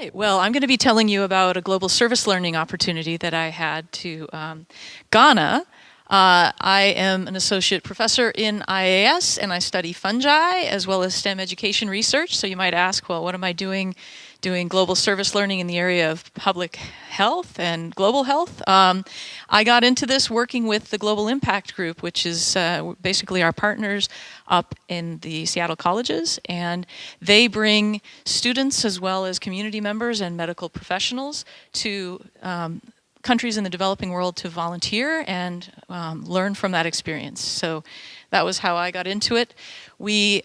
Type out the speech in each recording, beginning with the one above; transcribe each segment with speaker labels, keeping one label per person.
Speaker 1: right. Well, I'm going to be telling you about a global service learning opportunity that I had to Ghana. I am an associate professor in IAS, and I study fungi as well as STEM education research. So you might ask, well, what am I doing global service learning in the area of public health and global health? I got into this working with the Global Impact Group, which is basically our partners up in the Seattle colleges, and they bring students as well as community members and medical professionals to countries in the developing world to volunteer and learn from that experience. So that was how I got into it. We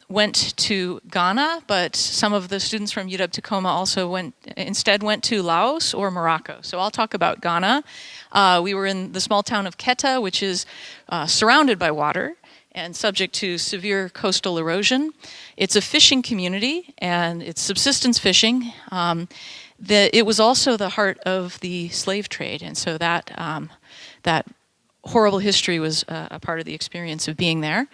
Speaker 1: went to Ghana, but some of the students from UW Tacoma also instead went to Laos or Morocco. So I'll talk about Ghana. We were in the small town of Keta, which is surrounded by water and subject to severe coastal erosion. It's a fishing community, and it's subsistence fishing. It was also the heart of the slave trade, and so that horrible history was a part of the experience of being there.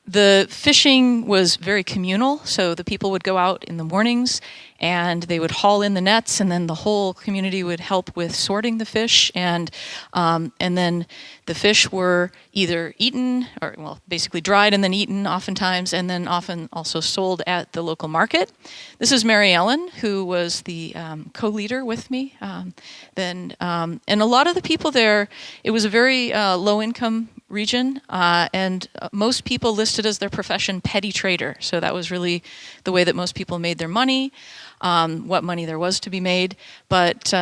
Speaker 1: The fishing was very communal, so the people would go out in the mornings and they would haul in the nets, and then the whole community would help with sorting the fish, and then the fish were either eaten, or well, basically dried and then eaten oftentimes, and then often also sold at the local market. This is Mary Ellen, who was the co-leader with me. And a lot of the people there, it was a very low-income region, and most people listed as their profession petty trader. So that was really the way that most people made their money, what money there was to be made. But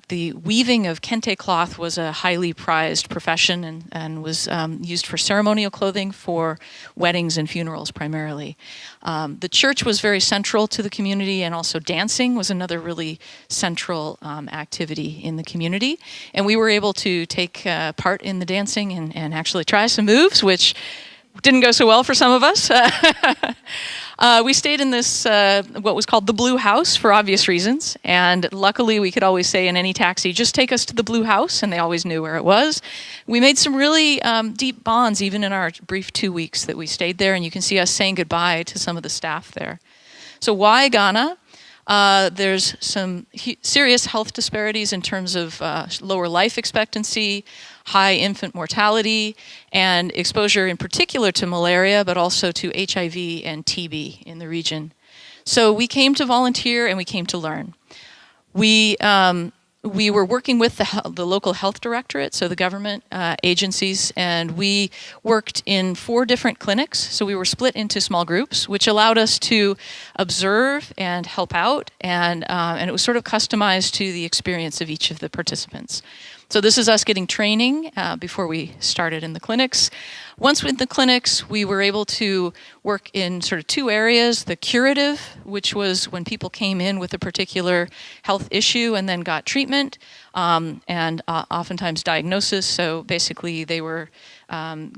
Speaker 1: the weaving of kente cloth was a highly prized profession and was used for ceremonial clothing for weddings and funerals primarily. The church was very central to the community, and also dancing was another really central activity in the community. And we were able to take part in the dancing and actually try some moves, which didn't go so well for some of us. We stayed in this, what was called the Blue House for obvious reasons. And luckily we could always say in any taxi, just take us to the Blue House, and they always knew where it was. We made some really deep bonds even in our brief 2 weeks that we stayed there, and you can see us saying goodbye to some of the staff there. So why Ghana? There's some serious health disparities in terms of lower life expectancy, high infant mortality, and exposure in particular to malaria, but also to HIV and TB in the region. So we came to volunteer and we came to learn. We were working with the local health directorate, so the government agencies, and we worked in 4 different clinics. So we were split into small groups, which allowed us to observe and help out, and it was sort of customized to the experience of each of the participants. So this is us getting training before we started in the clinics. Once in the clinics, we were able to work in sort of 2 areas. The curative, which was when people came in with a particular health issue and then got treatment, and oftentimes diagnosis. So basically they were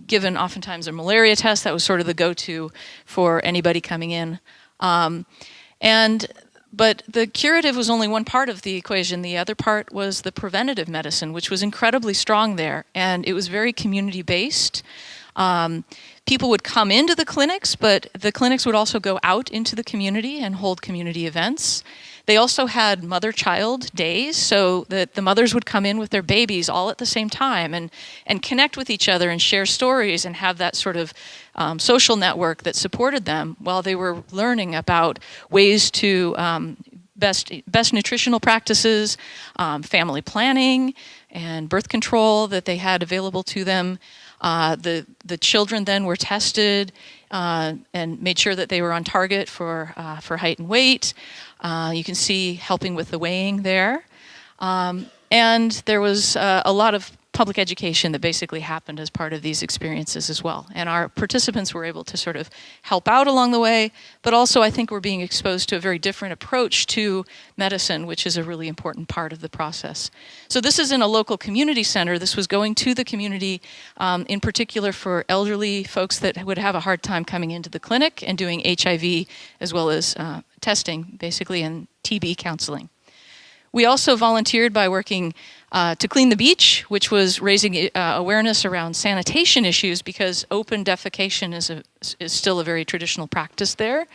Speaker 1: given oftentimes a malaria test. That was sort of the go-to for anybody coming in. But the curative was only one part of the equation. The other part was the preventative medicine, which was incredibly strong there, and it was very community-based. People would come into the clinics, but the clinics would also go out into the community and hold community events. They also had mother-child days, so that the mothers would come in with their babies all at the same time and connect with each other and share stories and have that sort of social network that supported them while they were learning about ways to best nutritional practices, family planning, and birth control that they had available to them. The children then were tested and made sure that they were on target for height and weight. You can see helping with the weighing there. And there was a lot of public education that basically happened as part of these experiences as well. And our participants were able to sort of help out along the way, but also I think we're being exposed to a very different approach to medicine, which is a really important part of the process. So this is in a local community center. This was going to the community, in particular for elderly folks that would have a hard time coming into the clinic and doing HIV as well as testing, basically, and TB counseling. We also volunteered by working to clean the beach, which was raising awareness around sanitation issues because open defecation is still a very traditional practice there.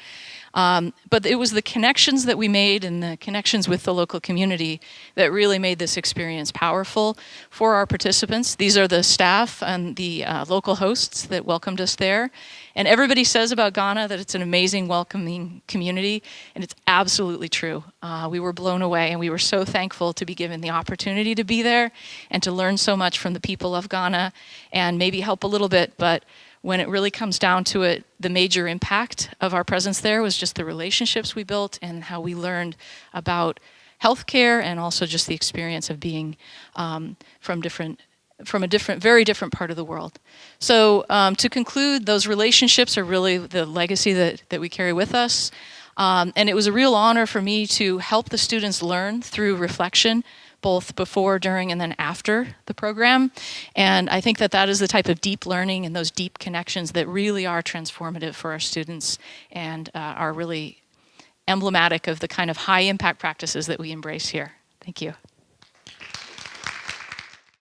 Speaker 1: But it was the connections that we made and the connections with the local community that really made this experience powerful for our participants. These are the staff and the local hosts that welcomed us there. And everybody says about Ghana that it's an amazing, welcoming community, and it's absolutely true. We were blown away, and we were so thankful to be given the opportunity to be there and to learn so much from the people of Ghana and maybe help a little bit, but when it really comes down to it, the major impact of our presence there was just the relationships we built and how we learned about healthcare and also just the experience of being from a very different part of the world. So to conclude, those relationships are really the legacy that we carry with us. And it was a real honor for me to help the students learn through reflection, both before, during, and then after the program. And I think that is the type of deep learning and those deep connections that really are transformative for our students and are really emblematic of the kind of high impact practices that we embrace here. Thank you.